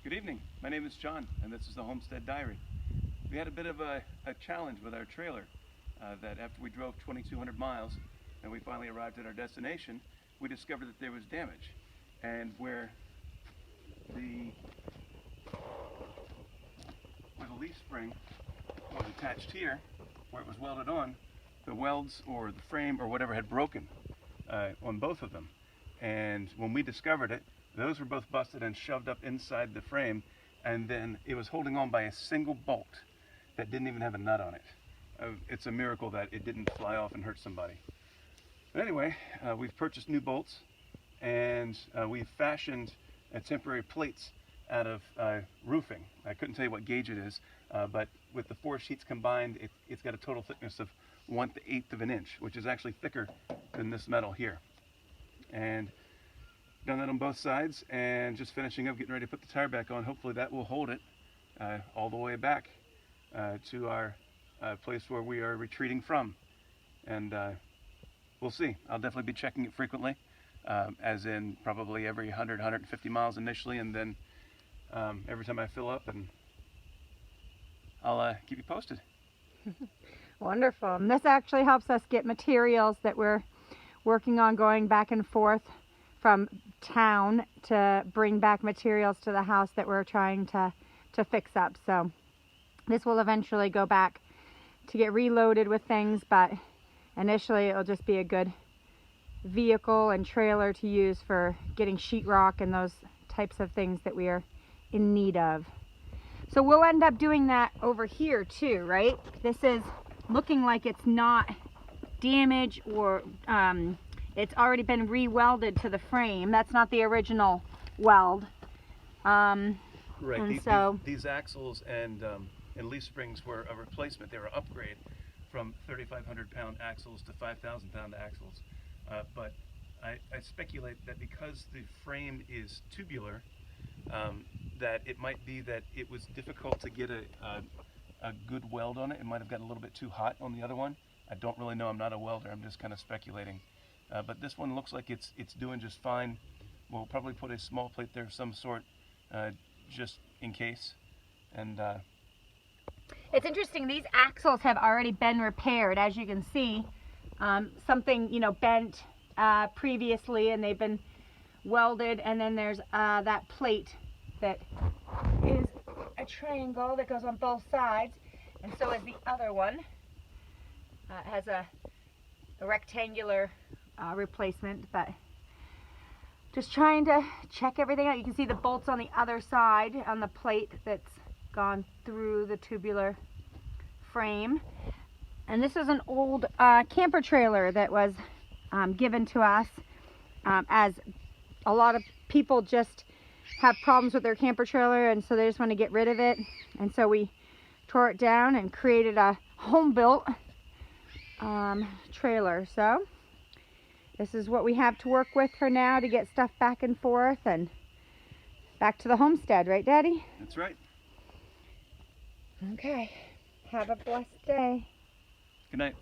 Good evening. My name is John, and this is the Homestead Diary. We had a bit of a challenge with our trailer that after we drove 2,200 miles and we finally arrived at our destination, we discovered that there was damage. And where the leaf spring was attached here, where it was welded on, the welds or the frame or whatever had broken on both of them. And when we discovered it, those were both busted and shoved up inside the frame, and then it was holding on by a single bolt that didn't even have a nut on it. It's a miracle that it didn't fly off and hurt somebody. But anyway, we've purchased new bolts, and we've fashioned temporary plates out of roofing. I couldn't tell you what gauge it is, but with the 4 sheets combined, it's got a total thickness of 1/8 of an inch, which is actually thicker than this metal here. And done that on both sides, and just finishing up, getting ready to put the tire back on. Hopefully that will hold it all the way back to our place where we are retreating from. And we'll see. I'll definitely be checking it frequently, as in probably every 100, 150 miles initially, and then every time I fill up, and I'll keep you posted. Wonderful. And this actually helps us get materials that we're working on going back and forth from town to bring back materials to the house that we're trying to fix up. So this will eventually go back to get reloaded with things, but initially it'll just be a good vehicle and trailer to use for getting sheetrock and those types of things that we are in need of. So we'll end up doing that over here too, right? This is looking like it's not damaged or it's already been re-welded to the frame. That's not the original weld. Right. And these axles and leaf springs were a replacement. They were an upgrade from 3,500-pound axles to 5,000-pound axles. But I speculate that because the frame is tubular, that it might be that it was difficult to get a good weld on it. It might have gotten a little bit too hot on the other one. I don't really know. I'm not a welder. I'm just kind of speculating. But this one looks like it's doing just fine. We'll probably put a small plate there of some sort, just in case. And it's interesting. These axles have already been repaired, as you can see. Something bent previously, and they've been welded. And then there's that plate that is a triangle that goes on both sides, and so is the other one. It has a rectangular replacement, but just trying to check everything out. You can see the bolts on the other side on the plate that's gone through the tubular frame. And this is an old camper trailer that was given to us, as a lot of people just have problems with their camper trailer, and so they just want to get rid of it. And so we tore it down and created a home-built trailer. So this is what we have to work with for now to get stuff back and forth and back to the homestead, right, Daddy? that's right. Okay. Have a blessed day. Good night.